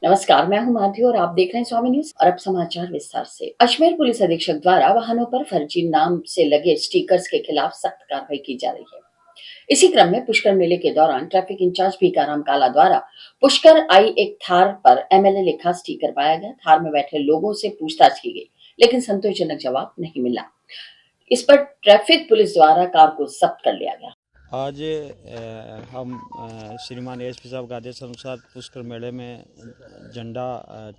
नमस्कार, मैं हूं माधवी और आप देख रहे हैं स्वामी न्यूज। और अब समाचार विस्तार से। अजमेर पुलिस अधीक्षक द्वारा वाहनों पर फर्जी नाम से लगे स्टिकर्स के खिलाफ सख्त कार्रवाई की जा रही है। इसी क्रम में पुष्कर मेले के दौरान ट्रैफिक इंचार्ज भीखाराम काला द्वारा पुष्कर आई एक थार पर एमएलए लिखा स्टिकर पाया गया। थार में बैठे लोगों से पूछताछ की गई, लेकिन संतोषजनक जवाब नहीं मिला। इस पर ट्रैफिक पुलिस द्वारा कार को जब्त कर लिया गया। आज हम श्रीमान एसपी साहब के आदेश अनुसार पुष्कर मेले में झंडा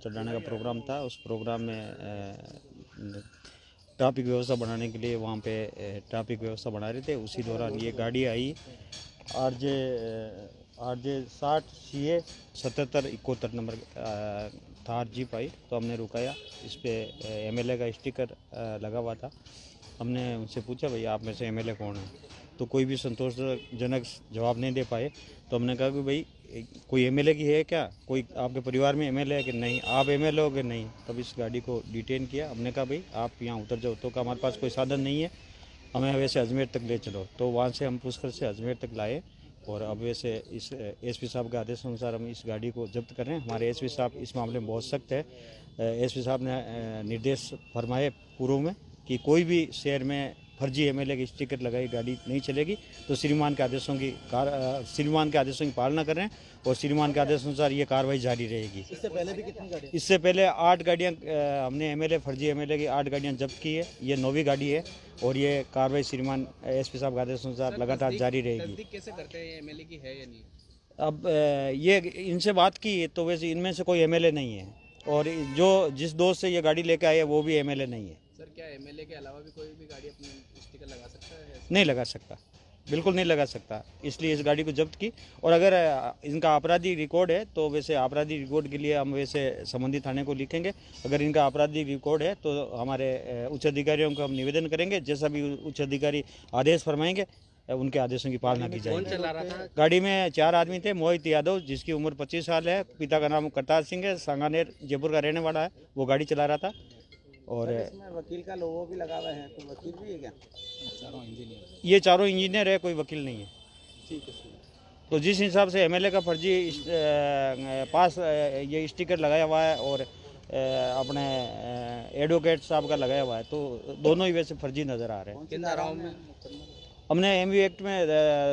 चढ़ाने का प्रोग्राम था। उस प्रोग्राम में ट्रैफिक व्यवस्था बनाने के लिए वहाँ पे ट्रैफिक व्यवस्था बना रहे थे। उसी दौरान ये गाड़ी आई RJ 60 CA 7771 number Thar jeep आई, तो हमने रुकाया। इस पर एमएलए का स्टिकर लगा हुआ था। हमने उनसे पूछा, भैया आप में से एमएलए कौन है? तो कोई भी संतोषजनक जवाब नहीं दे पाए। तो हमने कहा कि भाई कोई एमएलए की है क्या, कोई आपके परिवार में एमएलए है कि नहीं, आप एमएलए हो कि नहीं? तब इस गाड़ी को डिटेन किया। हमने कहा भाई आप यहाँ उतर जाओ। तो हमारे पास कोई साधन नहीं है, हमें वैसे अजमेर तक ले चलो। तो वहाँ से हम पुष्कर से अजमेर तक लाए और अब वैसे इस एसपी साहब के आदेश अनुसार हम इस गाड़ी को जब्त कर रहे हैं। हमारे एसपी साहब इस मामले में बहुत सख्त है। एसपी साहब ने निर्देश फरमाए पूर्व में कि कोई भी शहर में फर्जी एमएलए की स्टिकर लगाई गाड़ी नहीं चलेगी। तो श्रीमान के आदेशों की पालना कर रहे हैं और श्रीमान के आदेश अनुसार ये कार्रवाई जारी रहेगी। इससे पहले भी कितनी गाड़ियाँ? इससे पहले 8 गाड़ियाँ हमने फर्जी एमएलए की 8 गाड़ियाँ जब्त की है। ये 9वीं गाड़ी है और ये कार्रवाई श्रीमान एसपी साहब के आदेश अनुसार लगातार जारी रहेगी। कैसे करते हैं, एमएलए की है या नहीं? अब ये इनसे बात की तो वैसे इनमें से कोई एमएलए नहीं है और जो जिस दोस्त से ये गाड़ी लेके आए वो भी एमएलए नहीं है। सर, क्या एमएलए के अलावा भी कोई भी गाड़ी अपनी स्टिकर लगा सकता है? नहीं लगा सकता, बिल्कुल नहीं लगा सकता। इसलिए इस गाड़ी को जब्त की। और अगर इनका आपराधिक रिकॉर्ड है तो वैसे आपराधिक रिकॉर्ड के लिए हम वैसे संबंधित थाने को लिखेंगे। अगर इनका आपराधिक रिकॉर्ड है तो हमारे उच्च अधिकारियों को हम निवेदन करेंगे, जैसा भी उच्च अधिकारी आदेश फरमाएंगे उनके आदेशों की पालना की जाएगी। कौन चला रहा था? गाड़ी में 4 आदमी थे। मोहित यादव जिसकी उम्र 25 साल है, पिता का नाम करतार सिंह है, सांगानेर जयपुर का रहने वाला है, वो गाड़ी चला रहा था। और इसमें वकील का लोगो भी लगा हुआ है, तो वकील भी है क्या? ये चारों इंजीनियर है, कोई वकील नहीं है। ठीक है। तो जिस हिसाब से एमएलए का फर्जी पास ये स्टिकर लगाया हुआ है और अपने एडवोकेट साहब का लगाया हुआ है, तो दोनों ही वैसे फर्जी नज़र आ रहे हैं। किन धाराओं में? हमने एमवी एक्ट में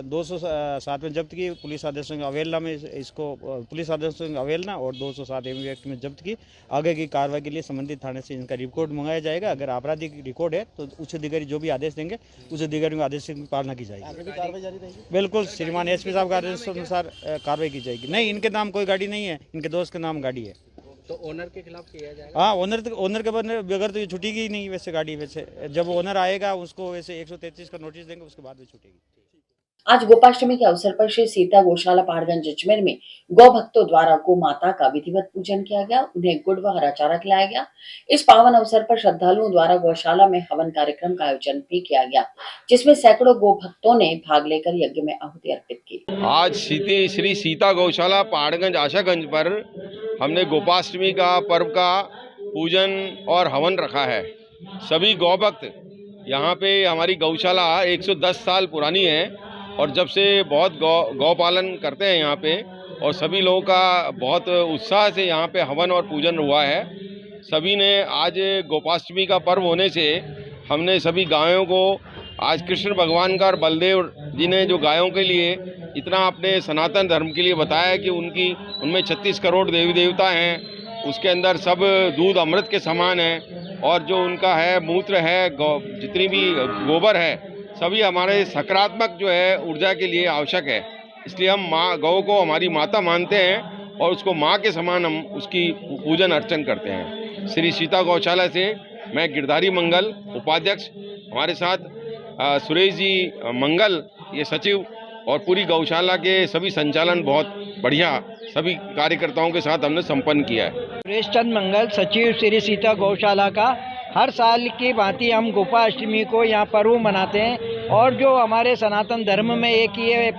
207 में जब्त की, पुलिस आदेशों की अवहेलना में इसको पुलिस आदेशों की अवहेलना और 207 एमवी एक्ट में जब्त की। आगे की कार्रवाई के लिए संबंधित थाने से इनका रिकॉर्ड मंगाया जाएगा। अगर आपराधिक रिकॉर्ड है तो उच्च अधिकारी जो भी आदेश देंगे उस अधिकारी के आदेश की पालना की जाएगी। आगे भी कार्रवाई जारी रहेगी? बिल्कुल, श्रीमान एसपी साहब के आदेश अनुसार कार्रवाई की जाएगी। नहीं, इनके नाम कोई गाड़ी नहीं है, इनके दोस्त के नाम गाड़ी है। तो ओनर के खिलाफ किया जाएगा? हाँ, ओनर के बगैर तो ये छूटेगी ही नहीं वैसे गाड़ी। वैसे जब ओनर आएगा उसको वैसे 133 का नोटिस देंगे, उसके बाद वो छूटेगी। आज गोपाष्टमी के अवसर पर श्री सीता गौशाला पहाड़गंज अजमेर में गौ भक्तों द्वारा गौ माता का विधिवत पूजन किया गया। उन्हें गुड़ व हरा चारा खिलाया गया। इस पावन अवसर पर श्रद्धालुओं द्वारा गौशाला में हवन कार्यक्रम का आयोजन भी किया गया, जिसमें सैकड़ों गौ भक्तों ने भाग लेकर यज्ञ में आहुति अर्पित की। आज श्री सीता गौशाला पहाड़गंज आशागंज पर हमने गोपाष्टमी का पर्व का पूजन और हवन रखा है। सभी गौ भक्त यहाँ पे, हमारी गौशाला 110 साल पुरानी है और जब से बहुत गौ पालन करते हैं यहाँ पे, और सभी लोगों का बहुत उत्साह से यहाँ पे हवन और पूजन हुआ है। सभी ने आज गोपाष्टमी का पर्व होने से हमने सभी गायों को, आज कृष्ण भगवान का और बलदेव जी ने जो गायों के लिए इतना अपने सनातन धर्म के लिए बताया कि उनमें 36 करोड़ देवी देवता हैं, उसके अंदर सब दूध अमृत के समान है और जो उनका है मूत्र है, जितनी भी गोबर है, सभी हमारे सकारात्मक जो है ऊर्जा के लिए आवश्यक है। इसलिए हम माँ गौ को हमारी माता मानते हैं और उसको माँ के समान हम उसकी पूजन अर्चन करते हैं। श्री सीता गौशाला से मैं गिरधारी मंगल उपाध्यक्ष, हमारे साथ सुरेश जी मंगल ये सचिव, और पूरी गौशाला के सभी संचालन बहुत बढ़िया सभी कार्यकर्ताओं के साथ हमने संपन्न किया है। सुरेश चंद मंगल, सचिव श्री सीता गौशाला का। हर साल की भांति हम गोपाष्टमी को यहाँ पर्व मनाते हैं और जो हमारे सनातन धर्म में एक ये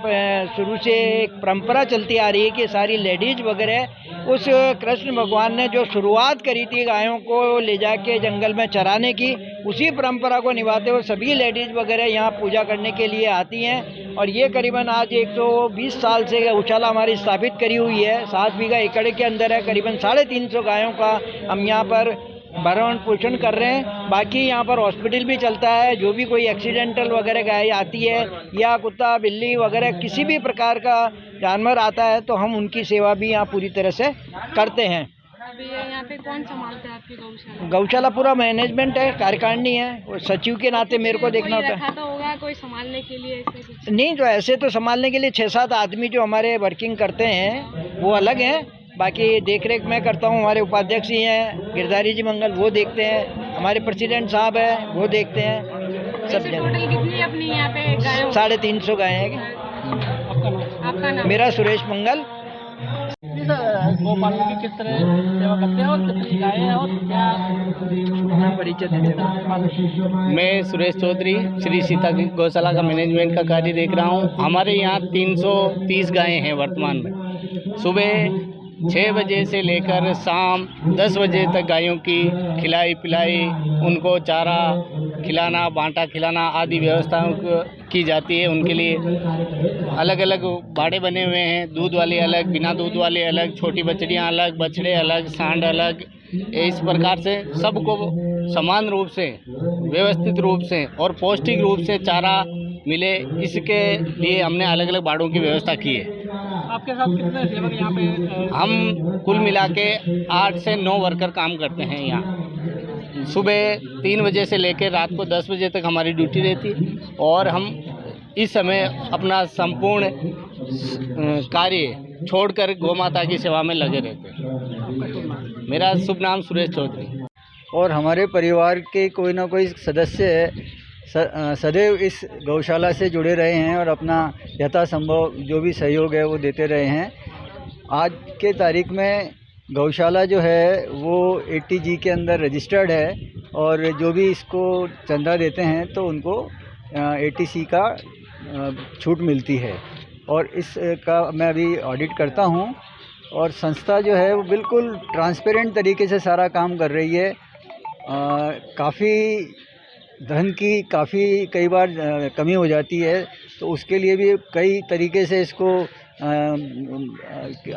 शुरू से एक परंपरा चलती आ रही है कि सारी लेडीज वगैरह उस कृष्ण भगवान ने जो शुरुआत करी थी गायों को ले जाके जंगल में चराने की, उसी परंपरा को निभाते हुए सभी लेडीज वगैरह यहाँ पूजा करने के लिए आती हैं। और ये करीबन आज 120 साल से गौशाला हमारी स्थापित करी हुई है। 7 बीघा एकड़ के अंदर है। करीबन 350 गायों का हम यहाँ पर भरण पोषण कर रहे हैं। बाकी यहाँ पर हॉस्पिटल भी चलता है। जो भी कोई एक्सीडेंटल वगैरह गाय आती है या कुत्ता बिल्ली वगैरह किसी भी प्रकार का जानवर आता है तो हम उनकी सेवा भी यहाँ पूरी तरह से करते हैं। अभी यहाँ पे कौन संभालता है आपकी गौशाला? गौशाला पूरा मैनेजमेंट है, कार्यकारिणी है और सचिव के नाते मेरे को देखना होता है। रखा तो होगा कोई संभालने के लिए ऐसे कुछ? नहीं, तो ऐसे तो संभालने के लिए 6-7 आदमी जो हमारे वर्किंग करते हैं वो अलग हैं। बाकी देख रेख मैं करता हूँ। हमारे उपाध्यक्ष ही हैं गिरधारी जी मंगल, वो देखते हैं। हमारे प्रेसिडेंट साहब हैं, वो देखते हैं। सब टोटल कितनी अपनी यहाँ पे गायों? 350 गायें हैं। आपका नाम? मेरा सुरेश मंगल। गोपालन की किस तरह सेवा करते हैं और कितनी गायें हैं और क्या परिचय देते? मैं सुरेश चौधरी श्री सीता गौशाला का मैनेजमेंट का कार्य देख रहा हूँ। हमारे यहाँ 330 गायें हैं वर्तमान में। सुबह 6 बजे से लेकर शाम 10 बजे तक गायों की खिलाई पिलाई, उनको चारा खिलाना, बांटा खिलाना आदि व्यवस्थाओं की जाती है। उनके लिए अलग अलग बाड़े बने हुए हैं। दूध वाले अलग, बिना दूध वाले अलग, छोटी बछड़ियाँ अलग, बछड़े अलग, सांड अलग। इस प्रकार से सबको समान रूप से, व्यवस्थित रूप से और पौष्टिक रूप से चारा मिले, इसके लिए हमने अलग अलग बाड़ों की व्यवस्था की है। आपके साथ कितने सेवक यहाँ पे? हम कुल मिला के 8 से 9 वर्कर काम करते हैं यहाँ। सुबह 3 बजे से लेकर रात को 10 बजे तक हमारी ड्यूटी रहती है और हम इस समय अपना संपूर्ण कार्य छोड़कर गौ माता की सेवा में लगे रहते हैं। मेरा शुभ नाम सुरेश चौधरी। और हमारे परिवार के कोई ना कोई सदस्य सदैव इस गौशाला से जुड़े रहे हैं और अपना यथासंभव जो भी सहयोग है वो देते रहे हैं। आज के तारीख में गौशाला जो है वो ATG के अंदर रजिस्टर्ड है और जो भी इसको चंदा देते हैं तो उनको ATC का छूट मिलती है। और इसका मैं अभी ऑडिट करता हूँ और संस्था जो है वो बिल्कुल ट्रांसपेरेंट तरीके से सारा काम कर रही है। काफ़ी धन की कई बार कमी हो जाती है तो उसके लिए भी कई तरीके से इसको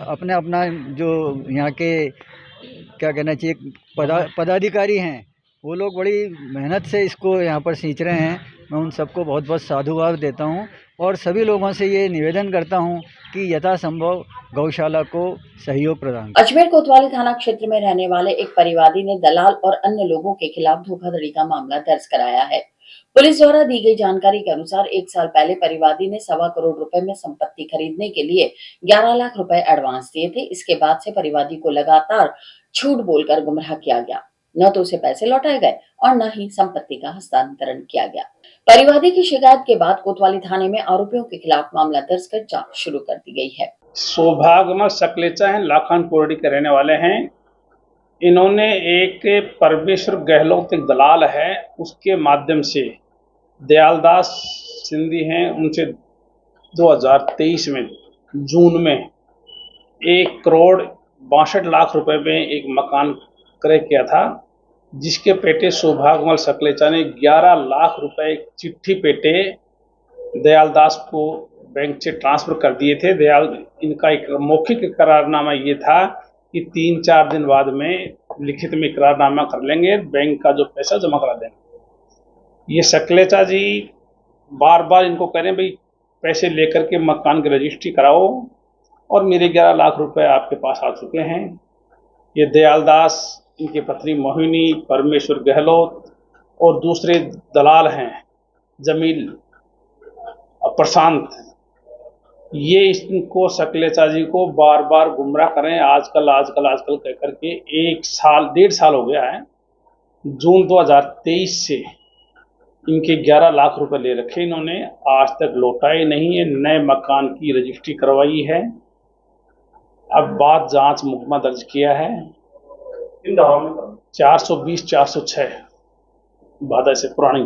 अपना जो यहाँ के क्या कहना चाहिए पदाधिकारी हैं वो लोग बड़ी मेहनत से इसको यहाँ पर सींच रहे हैं। मैं उन सबको बहुत बहुत साधुवाद देता हूँ और सभी लोगों से ये निवेदन करता हूँ कि यथासंभव गौशाला को सहयोग प्रदान करें। अजमेर कोतवाली थाना क्षेत्र में रहने वाले एक परिवादी ने दलाल और अन्य लोगों के खिलाफ धोखाधड़ी का मामला दर्ज कराया है। पुलिस द्वारा दी गई जानकारी के अनुसार 1 साल पहले परिवादी ने 1.25 करोड़ रुपए में संपत्ति खरीदने के लिए 11 लाख रुपए एडवांस दिए थे। इसके बाद से परिवादी को लगातार झूठ बोलकर गुमराह किया गया। न तो उसे पैसे लौटाए गए और न ही संपत्ति का हस्तांतरण किया गया। परिवादी की शिकायत के बाद कोतवाली थाने में आरोपियों के खिलाफ मामला दर्ज कर जांच शुरू कर दी गई है। सौभाग्यमल सकलेचा हैं, लाखान पोरडी के रहने वाले हैं। इन्होंने एक परमेश्वर गहलोत एक दलाल है, उसके माध्यम से दयालदास सिंधी हैं, उनसे 2023 में जून में 1 करोड़ 62 लाख रुपए में एक मकान क्रय किया था, जिसके पेटे सौभाग्यमल सकलेचा ने 11 लाख रुपए चिट्ठी पेटे दयालदास को बैंक से ट्रांसफर कर दिए थे। इनका एक मौखिक करारनामा ये था कि 3-4 दिन बाद में लिखित में करारनामा कर लेंगे, बैंक का जो पैसा जमा करा देंगे। ये सकलेचा जी बार बार इनको कह रहे हैं भाई पैसे लेकर के मकान की रजिस्ट्री कराओ और मेरे 11 लाख रुपए आपके पास आ चुके हैं। ये दयालदास, इनकी पत्नी मोहिनी, परमेश्वर गहलोत और दूसरे दलाल हैं जमील प्रशांत, ये इनको सकलेचा जी को बार बार गुमराह करें। आजकल कह करके 1.5 साल हो गया है। जून 2023 से इनके 11 लाख रुपए ले रखे इन्होंने, आज तक लौटाए नहीं है। नए मकान की रजिस्ट्री करवाई है। अब बाद जांच मुकदमा दर्ज किया है 420-406 बाधा से पुरानी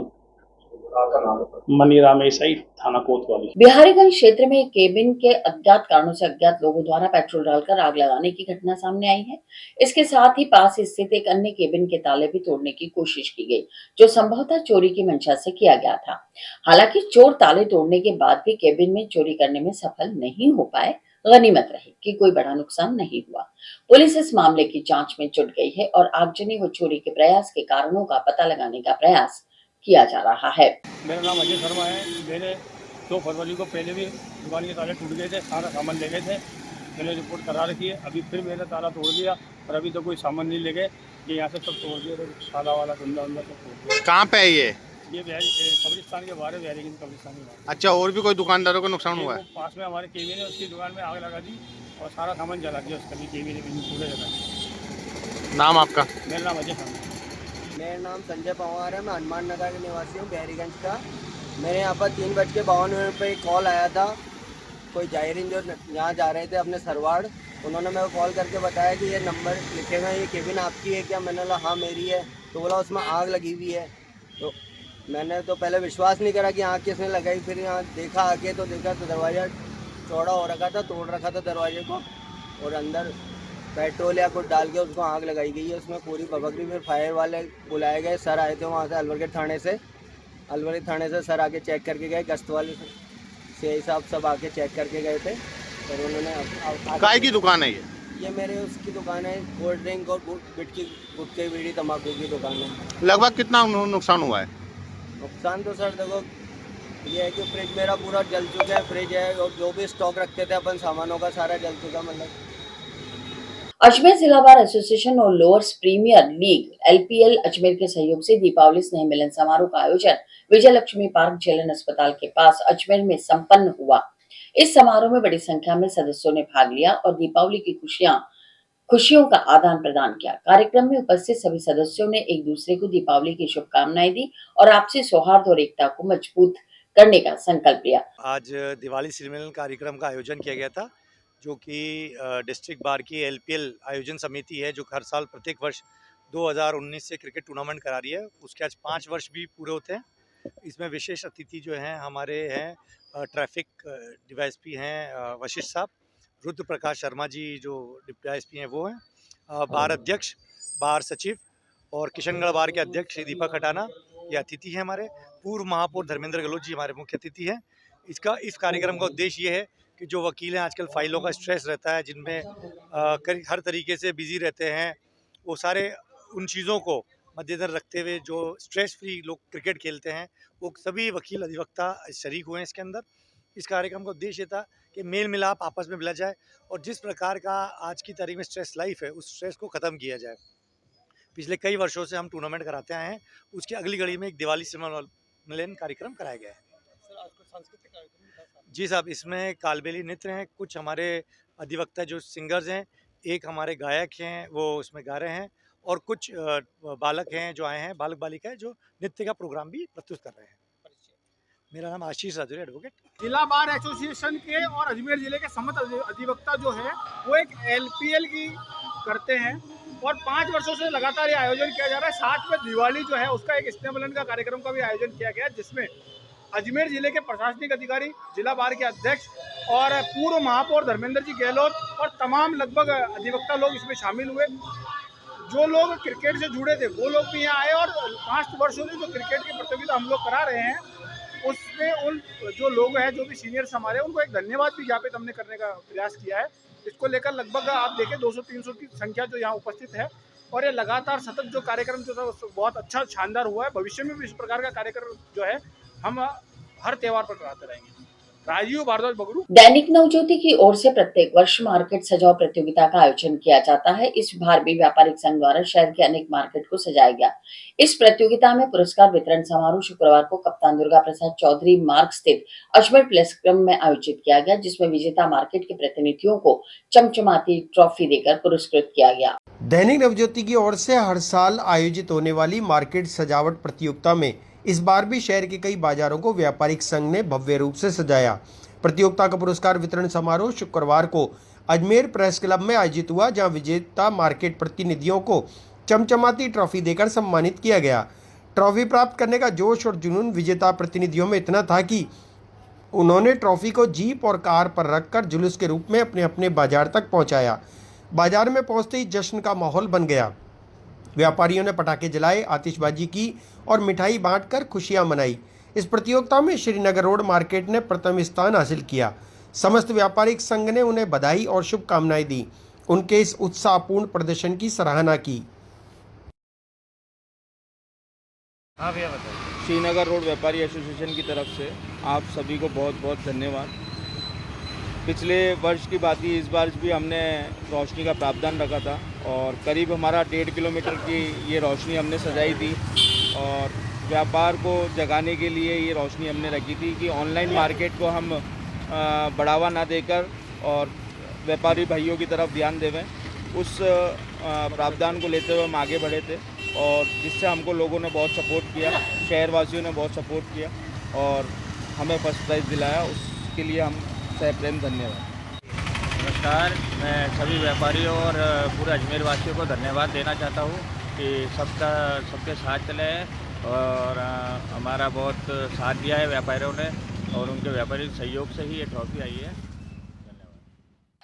मनीराम एसआई, थाना कोतवाली। बिहारीगंज क्षेत्र में एक केबिन के अज्ञात कारणों से अज्ञात लोगों द्वारा पेट्रोल डालकर आग लगाने की घटना सामने आई है। इसके साथ ही पास स्थित एक अन्य केबिन के ताले भी तोड़ने की कोशिश की गई, जो संभवतः चोरी की मंशा से किया गया था। हालांकि चोर ताले तोड़ने के बाद भी केबिन में चोरी करने में सफल नहीं हो पाए। गनीमत रही कि कोई बड़ा नुकसान नहीं हुआ। पुलिस इस मामले की जांच में जुट गई है और आगजनी व चोरी के प्रयास के कारणों का पता लगाने का प्रयास किया जा रहा है। मेरा नाम अजय शर्मा है। मेरे 2 फरवरी को पहले भी दुकान के ताले टूट गए थे, सारा सामान ले गए थे। मैंने रिपोर्ट करा रखी है। अभी फिर मैंने ताला तोड़ दिया और अभी तो कोई सामान नहीं ले गए। ये यहाँ से सब तोड़ दिया, ताला वाला कुंदा उंदा सब तोड़ दिया। कहाँ पे है ये कब्रिस्तान के बाहर है, बिहारीगंज कब्रिस्तान के बाहर। अच्छा, और भी कोई दुकानदारों को नुकसान हुआ है? पास में हमारे केबिन है, उसकी दुकान में आग लगा दी और सारा सामान जला दिया उसका भी, केबिन पूरे जला। नाम आपका? मेरा नाम अजय शर्मा। मेरा नाम संजय पवार है। मैं हनुमान नगर का निवासी हूँ, बिहारीगंज का। मेरे यहाँ पर 3:52 पे कॉल आया था। कोई जायरीन जो यहाँ जा रहे थे अपने सरवाड़, उन्होंने मेरे को कॉल करके बताया कि ये नंबर लिखे हुए हैं, ये केबिन आपकी है क्या? मैंने बोला हाँ मेरी है। तो बोला उसमें आग लगी हुई है। तो मैंने तो पहले विश्वास नहीं करा कि आग किसने लगाई। फिर यहाँ देखा आके तो देखा तो दरवाज़ा चौड़ा हो रखा था, तोड़ रखा था दरवाजे को और अंदर पेट्रोल या कुछ डाल के उसको आग लगाई गई है। उसमें पूरी भभकड़ी। फिर फायर वाले बुलाए गए, सर आए थे वहाँ से अलवरगढ़ थाने से। अलवरगढ़ थाने से सर आके चेक करके गए, गश्त वाले से साहब सब आके चेक करके गए थे। और उन्होंने काय की दुकान है ये मेरे उसकी दुकान है, कोल्ड ड्रिंक और गुटके बीड़ी तम्बाकू की दुकान है। लगभग कितना नुकसान हुआ है? नुकसान तो सर देखो ये है कि फ्रिज मेरा पूरा जल चुका है। फ्रिज है और जो भी स्टॉक रखते थे अपन सामानों का सारा जल चुका। मतलब अजमेर जिला बार एसोसिएशन और lawyers premier league LPL Ajmer के सहयोग से दीपावली स्नेह मिलन समारोह का आयोजन विजय लक्ष्मी पार्क जेलन अस्पताल के पास अजमेर में संपन्न हुआ। इस समारोह में बड़ी संख्या में सदस्यों ने भाग लिया और दीपावली की खुशियों का आदान प्रदान किया। कार्यक्रम में उपस्थित सभी सदस्यों ने एक दूसरे को दीपावली की शुभकामनाएं दी और आपसी सौहार्द और एकता को मजबूत करने का संकल्प लिया। आज दिवाली स्नेह मिलन कार्यक्रम का आयोजन किया गया था, जो कि डिस्ट्रिक्ट बार की LPL आयोजन समिति है, जो हर साल प्रत्येक वर्ष 2019 से क्रिकेट टूर्नामेंट करा रही है। उसके आज 5 वर्ष भी पूरे होते हैं। इसमें विशेष अतिथि जो हैं हमारे हैं ट्रैफिक DYSP हैं वशिष्ठ साहब, रुद्र प्रकाश शर्मा जी जो DYSP हैं वो हैं, बार अध्यक्ष, बार सचिव और किशनगढ़ बार के अध्यक्ष श्री दीपक खटाना ये अतिथि हैं। हमारे पूर्व महापौर धर्मेंद्र गहलोत जी हमारे मुख्य अतिथि हैं। इस कार्यक्रम का उद्देश्य ये है कि जो वकील हैं आजकल फाइलों का स्ट्रेस रहता है, जिनमें हर तरीके से बिजी रहते हैं, वो सारे उन चीज़ों को मद्देनजर रखते हुए जो स्ट्रेस फ्री लोग क्रिकेट खेलते हैं, वो सभी वकील अधिवक्ता शरीक हुए हैं इसके अंदर। इस कार्यक्रम का उद्देश्य था कि मेल मिलाप आपस में मिला जाए और जिस प्रकार का आज की तारीख में स्ट्रेस लाइफ है, उस स्ट्रेस को ख़त्म किया जाए। पिछले कई वर्षों से हम टूर्नामेंट कराते आए हैं, उसकी अगली घड़ी में एक दिवाली स्नेह मिलन कार्यक्रम कराया गया है। जी साहब, इसमें कालबेली नृत्य हैं, कुछ हमारे अधिवक्ता जो सिंगर्स हैं, एक हमारे गायक हैं वो इसमें गा रहे हैं और कुछ बालक हैं जो आए हैं, बालक बालिका है जो नृत्य का प्रोग्राम भी प्रस्तुत कर रहे हैं। मेरा नाम आशीष राजौरी, एडवोकेट। जिला बार एसोसिएशन के और अजमेर जिले के समस्त अधिवक्ता जो है वो एक LPL की करते हैं और 5 वर्षों से लगातार ये आयोजन किया जा रहा है। साथ में दिवाली जो है उसका एक स्नेह मिलन का कार्यक्रम का भी आयोजन किया गया, जिसमें अजमेर जिले के प्रशासनिक अधिकारी, जिला बार के अध्यक्ष और पूर्व महापौर धर्मेंद्र जी गहलोत और तमाम लगभग अधिवक्ता लोग इसमें शामिल हुए। जो लोग क्रिकेट से जुड़े थे वो लोग भी यहाँ आए और 5 वर्षों से जो क्रिकेट की प्रतियोगिता हम लोग करा रहे हैं उसमें उन जो लोग हैं, जो भी सीनियर्स हमारे, उनको एक धन्यवाद भी ज्ञापित हमने करने का प्रयास किया है। इसको लेकर लगभग आप देखें 200-300 की संख्या जो यहाँ उपस्थित है और ये लगातार सतत जो कार्यक्रम जो था बहुत अच्छा शानदार हुआ है। भविष्य में भी इस प्रकार का कार्यक्रम जो है हम हर त्योहार पर कराते रहेंगे। राजीव भारद्वाज बगरू। दैनिक नवज्योति की ओर से प्रत्येक वर्ष मार्केट सजाओ प्रतियोगिता का आयोजन किया जाता है। इस बार भी व्यापारिक संघ द्वारा शहर के अनेक मार्केट को सजाया गया। इस प्रतियोगिता में पुरस्कार वितरण समारोह शुक्रवार को कप्तान दुर्गा प्रसाद चौधरी मार्ग स्थित अजमेर प्लेस क्लब में आयोजित किया गया, जिसमें विजेता मार्केट के प्रतिनिधियों को चमचमाती ट्रॉफी देकर पुरस्कृत किया गया। दैनिक नवज्योति की ओर से हर साल आयोजित होने वाली मार्केट सजावट प्रतियोगिता में इस बार भी शहर के कई बाजारों को व्यापारिक संघ ने भव्य रूप से सजाया। प्रतियोगिता का पुरस्कार वितरण समारोह शुक्रवार को अजमेर प्रेस क्लब में आयोजित हुआ, जहां विजेता मार्केट प्रतिनिधियों को चमचमाती ट्रॉफी देकर सम्मानित किया गया। ट्रॉफी प्राप्त करने का जोश और जुनून विजेता प्रतिनिधियों में इतना था कि उन्होंने ट्रॉफी को जीप और कार पर रखकर जुलूस के रूप में अपने अपने बाजार तक पहुंचाया। बाजार में पहुंचते ही जश्न का माहौल बन गया। व्यापारियों ने पटाखे जलाए, आतिशबाजी की और मिठाई बांटकर खुशियां मनाई। इस प्रतियोगिता में श्रीनगर रोड मार्केट ने प्रथम स्थान हासिल किया। समस्त व्यापारिक संघ ने उन्हें बधाई और शुभकामनाएं दी। उनके इस उत्साहपूर्ण प्रदर्शन की सराहना की। हाँ भैया बताइए। श्रीनगर रोड व्यापारी एसोसिएशन की तरफ से आप सभी को बहुत बहुत धन्यवाद। पिछले वर्ष की बात ही इस बार भी हमने रोशनी का प्रावधान रखा था और करीब हमारा 1.5 किलोमीटर की ये रोशनी हमने सजाई थी और व्यापार को जगाने के लिए ये रोशनी हमने रखी थी कि ऑनलाइन मार्केट को हम बढ़ावा ना देकर और व्यापारी भाइयों की तरफ ध्यान देवें। उस प्रावधान को लेते हुए हम आगे बढ़े थे और जिससे हमको लोगों ने बहुत सपोर्ट किया, शहरवासियों ने बहुत सपोर्ट किया और हमें फर्स्ट प्राइज़ दिलाया। उसके लिए हम सप्रेम धन्यवाद। नमस्कार, मैं सभी व्यापारियों और पूरे अजमेर वासियों को धन्यवाद देना चाहता हूँ कि सबके साथ चले और हमारा बहुत साथ दिया है व्यापारियों ने और उनके व्यापारिक सहयोग से ही ये ट्रॉफी आई है।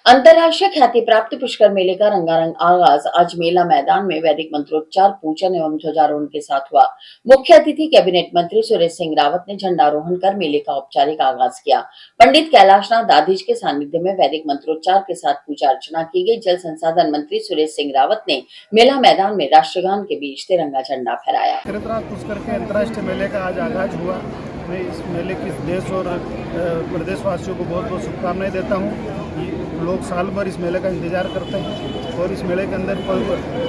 अंतर्राष्ट्रीय ख्याति प्राप्त पुष्कर मेले का रंगारंग आगाज आज मेला मैदान में वैदिक मंत्रोच्चार, पूजन एवं ध्वजारोहण के साथ हुआ। मुख्य अतिथि कैबिनेट मंत्री सुरेश सिंह रावत ने झंडारोहण कर मेले का औपचारिक आगाज किया। पंडित कैलाशनाथ दाधीज के सानिध्य में वैदिक मंत्रोच्चार के साथ पूजा अर्चना की गई। जल संसाधन मंत्री सुरेश सिंह रावत ने मेला मैदान में राष्ट्रगान के बीच तिरंगा झंडा फहराया। पुष्कर के अंतर्राष्ट्रीय मेले का आज आगाज हुआ। मैं इस मेले की देश और प्रदेशवासियों को बहुत बहुत शुभकामनाएं देता हूँ। लोग साल भर इस मेले का इंतजार करते हैं और इस मेले के अंदर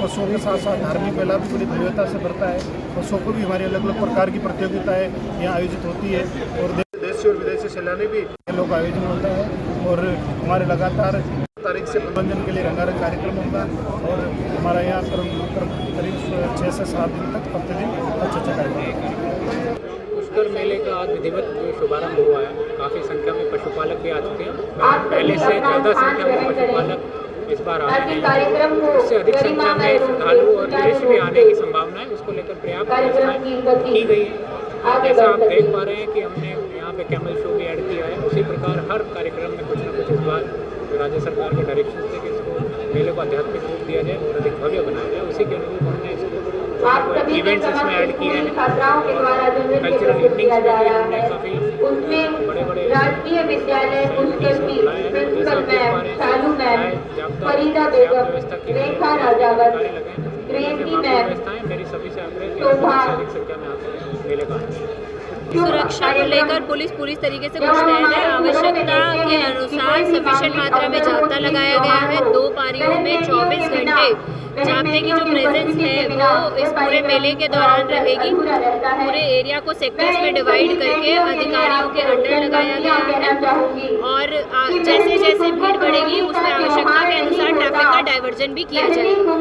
पशुओं के साथ साथ धार्मिक मेला भी बड़ी भव्यता से बढ़ता है। पशुओं को भी हमारी अलग अलग प्रकार की प्रतियोगिताएं यहाँ आयोजित होती है और देशी और विदेशी सैलानी भी लोग आयोजन होता है और हमारे लगातार तारीख से मनोरंजन के लिए रंगारंग कार्यक्रम होगा और हमारा यहाँ करीब 6 से 7 दिन तक प्रतिदिन अच्छा कार्यक्रम। पुष्कर मेले का आज विधिवत शुभारंभ हुआ है। काफ़ी संख्या में पशुपालक भी आ चुके हैं। पहले से ज़्यादा संख्या में पशुपालक इस बार आ रहे हैं। इससे अधिक संख्या में श्रद्धालु और विदेशी भी आने की संभावना है। उसको लेकर पर्याप्त व्यवस्थाएं की गई है। जैसा आप देख पा रहे हैं कि हमने यहाँ पे कैमल शो भी ऐड किया है। उसी प्रकार हर कार्यक्रम में कुछ न कुछ इस बार राज्य सरकार के डायरेक्शन थे कि इसको मेले को आध्यात्मिक रूप दिया जाए और अधिक भव्य बनाया जाए। उसी के अनुरूप हमने इसको इवेंट्स इसमें ऐड किए हैं। कल्चरल इवनिंग्स में भी हमने काफ़ी बड़े राजकीय विद्यालय पुष्कर की प्रिंसिपल मैम शालू मैम फरीदा बेगम रेखा राजावत क्रेजी मैम मेरी सभी से आग्रह संख्या में आते मेले का। सुरक्षा को लेकर पुलिस पूरी तरीके से मुस्तैद है। आवश्यकता के अनुसार सफिशिएंट मात्रा में जाब्ता लगाया गया है। 2 पारियों में 24 घंटे जाब्ते की जो प्रेजेंस है वो इस पूरे मेले के दौरान रहेगी। पूरे एरिया को सेक्टर्स में डिवाइड करके अधिकारियों के अंडर लगाया गया है और जैसे जैसे भीड़ बढ़ेगी उसमें आवश्यकता के अनुसार ट्रैफिक का डाइवर्जन भी किया जाएगा।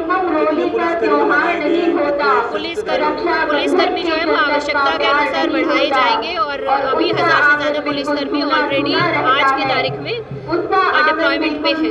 पुलिसकर्मी जो है वो आवश्यकता के अनुसार बढ़ाए जाएंगे और अभी 1000 से ज़्यादा पुलिसकर्मी ऑलरेडी आज की तारीख में डिप्लॉयमेंट पे है।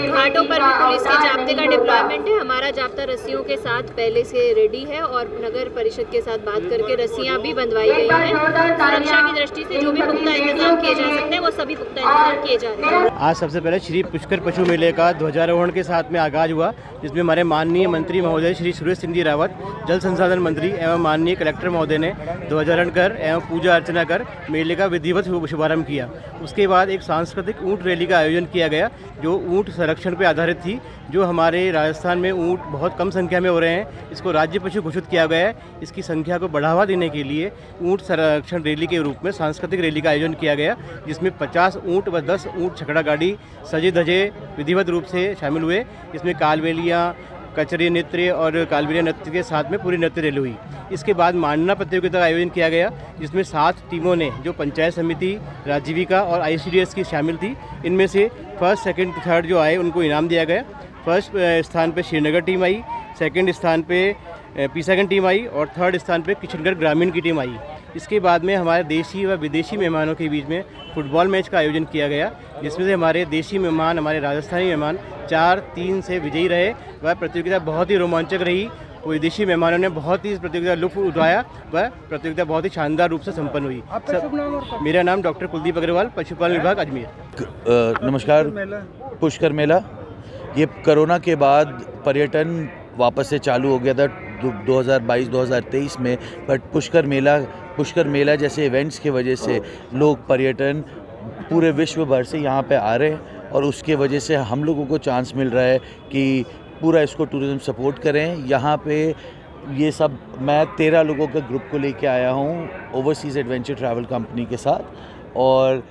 घाटों पर भी पुलिस के जाब्ते का डिप्लॉयमेंट है। हमारा जाब्ता रस्सियों के साथ पहले से रेडी है और नगर परिषद के साथ बात करके रस्सियां भी बंधवाई गई हैं। सुरक्षा की दृष्टि से जो भी पुख्ता इंतजाम किए जा सकते हैं वो सभी पुख्ता इंतजाम किए जा रहे हैं। आज सबसे पहले श्री पुष्कर पशु मेले का ध्वजारोहण के साथ में आगाज हुआ, जिसमें हमारे माननीय मंत्री महोदय श्री सुरेश सिंह जी रावत, जल संसाधन मंत्री एवं माननीय कलेक्टर महोदय ने ध्वजारोहण कर एवं पूजा अर्चना कर मेले का विधिवत शुभारंभ किया। उसके बाद एक सांस्कृतिक ऊँट रैली का आयोजन किया गया जो ऊँट संरक्षण पर आधारित थी। जो हमारे राजस्थान में ऊँट बहुत कम संख्या में हो रहे हैं, इसको राज्य पशु घोषित किया गया है। इसकी संख्या को बढ़ावा देने के लिए ऊँट संरक्षण रैली के रूप में सांस्कृतिक रैली का आयोजन किया गया, जिसमें 50 ऊँट व 10 ऊँट छकड़ा गाड़ी सजे धजे विधिवत रूप से शामिल हुए। इसमें कालबेलियाँ, कचरी नृत्य और कालबेलिया नृत्य के साथ में पूरी नृत्य रैली हुई। इसके बाद मांडना प्रतियोगिता का आयोजन किया गया, जिसमें 7 टीमों ने जो पंचायत समिति, राजीविका और ICDS की शामिल थी, इनमें से फर्स्ट, सेकंड, थर्ड जो आए उनको इनाम दिया गया। फर्स्ट स्थान पे श्रीनगर टीम आई, सेकंड स्थान पे पीसागंज टीम आई और थर्ड स्थान पे किशनगढ़ ग्रामीण की टीम आई। इसके बाद में हमारे देशी व विदेशी मेहमानों के बीच में फुटबॉल मैच का आयोजन किया गया, जिसमें से हमारे देशी मेहमान, हमारे राजस्थानी मेहमान 4-3 से विजयी रहे। वह प्रतियोगिता बहुत ही रोमांचक रही विदेशी मेहमानों ने बहुत ही इस प्रतियोगिता का लुत्फ उठाया व प्रतियोगिता बहुत ही शानदार रूप से संपन्न हुई। मेरा नाम डॉक्टर कुलदीप अग्रवाल, पशुपालन विभाग अजमेर। नमस्कार। पुष्कर मेला ये कोरोना के बाद पर्यटन वापस से चालू हो गया था 2022-2023 में, बट पुष्कर मेला जैसे इवेंट्स की वजह से लोग पर्यटन पूरे विश्व भर से यहाँ पे आ रहे हैं और उसके वजह से हम लोगों को चांस मिल रहा है कि पूरा इसको टूरिज़्म सपोर्ट करें। यहाँ पे ये सब मैं 13 लोगों के ग्रुप को लेके आया हूँ ओवरसीज़ एडवेंचर ट्रैवल कंपनी के साथ, और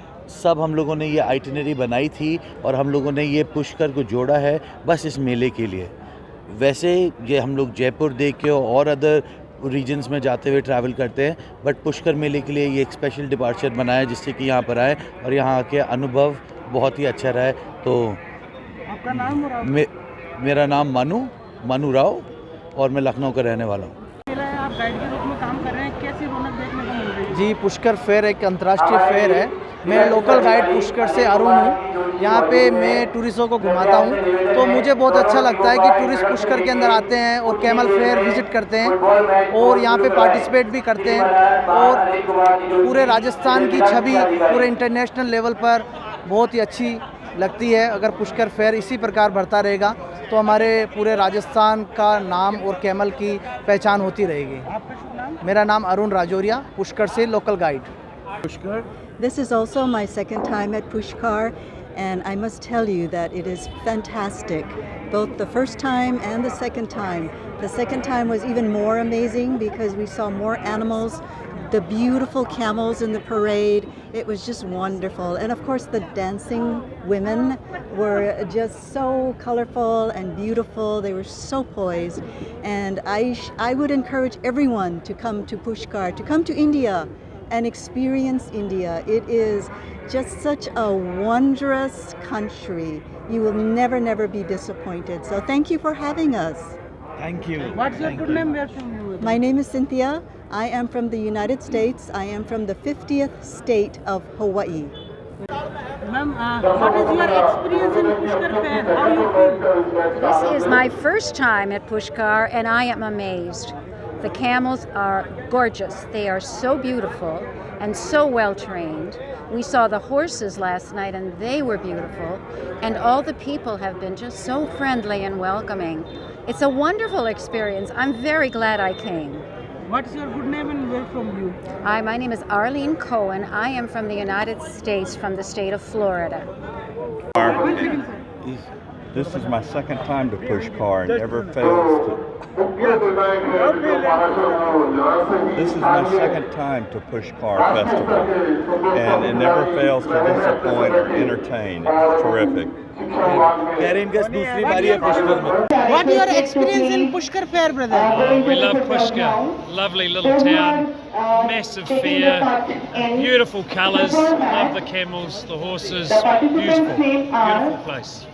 सब हम लोगों ने ये आइटिनरी बनाई थी और हम लोगों ने ये पुष्कर को जोड़ा है बस इस मेले के लिए। वैसे ये हम लोग जयपुर देख के और अदर रीजन्स में जाते हुए ट्रैवल करते हैं, बट पुष्कर मेले के लिए ये एक स्पेशल डिपार्चर बनाया जिससे कि यहाँ पर आए और यहाँ के अनुभव बहुत ही अच्छा रहा है। तो आपका नाम? मेरा नाम मनु राव और मैं लखनऊ का रहने वाला हूँ। आप गाइड के रूप में काम कर रहे हैं, कैसी रौनक देखने को मिल रही है? जी, पुष्कर फेयर एक अंतर्राष्ट्रीय फेयर है। मैं लोकल गाइड पुष्कर से अरुण हूँ। यहाँ पे मैं टूरिस्टों को घुमाता हूँ, तो मुझे बहुत अच्छा लगता है कि टूरिस्ट पुष्कर के अंदर आते हैं और कैमल फेयर विजिट करते हैं और यहाँ पे पार्टिसिपेट भी करते हैं, और पूरे राजस्थान की छवि पूरे इंटरनेशनल लेवल पर बहुत ही अच्छी लगती है। अगर पुष्कर फेयर इसी प्रकार बढ़ता रहेगा तो हमारे पूरे राजस्थान का नाम और कैमल की पहचान होती रहेगी। मेरा नाम अरुण राजौरिया, पुष्कर से local guide. Pushkar This is also my second time at Pushkar, and I must tell you that it is fantastic, both the first time and the second time. The second time was even more amazing because we saw more animals, the beautiful camels in the parade. It was just wonderful. And of course the dancing women were just so colorful and beautiful. They were so poised. And I would encourage everyone to come to Pushkar, to come to India and experience India. It is just such a wondrous country. You will never be disappointed. So thank you for having us. Thank you. What's your good name? Where from you? My name is Cynthia. I am from the United States. I am from the 50th state of Hawaii. Ma'am, what is your experience in Pushkar Fair? How you feel? This is my first time at Pushkar and I am amazed. The camels are gorgeous. They are so beautiful and so well trained. We saw the horses last night and they were beautiful. And all the people have been just so friendly and welcoming. It's a wonderful experience. I'm very glad I came. What's your good name and where from you? Hi, my name is Arlene Cohen. I am from the United States, from the state of Florida. This is my second time to Pushkar and never fails to. This is my second time to Pushkar Festival and it never fails to disappoint or entertain. It's terrific. What is your experience in Pushkar Fair, brother? We love Pushkar, lovely little town, massive fair, beautiful colours, love the camels, the horses, beautiful place.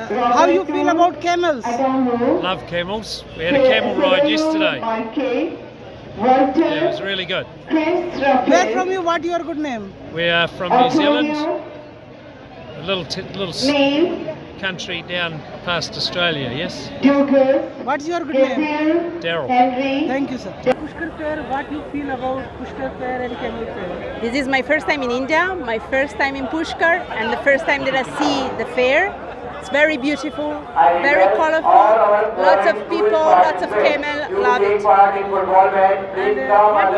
How you feel about camels? Love camels. We had a camel ride yesterday. Yeah, it was really good. Where from you? What is your good name? We are from New Zealand, a little country down past Australia, yes? What's your good name? Daryl. Thank you, sir. Pushkar Fair, what you feel about Pushkar Fair and Camel Fair? This is my first time in India, my first time in Pushkar, and the first time that I see the fair. It's very beautiful, very colorful, lots of people, lots of camel, love it. And what do you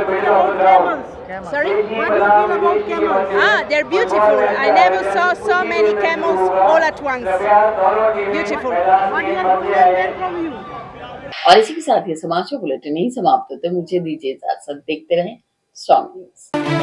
feel about camels? Sorry? What do you feel about camels? They're beautiful. I never saw so many camels all at once. Beautiful. What is your good name? Where from you? और इसी के साथ ये समाचार bulletin नहीं समाप्त होते, मुझे दीजिए इजाजत, देखते रहें स्ट्रॉन्ग न्यूज।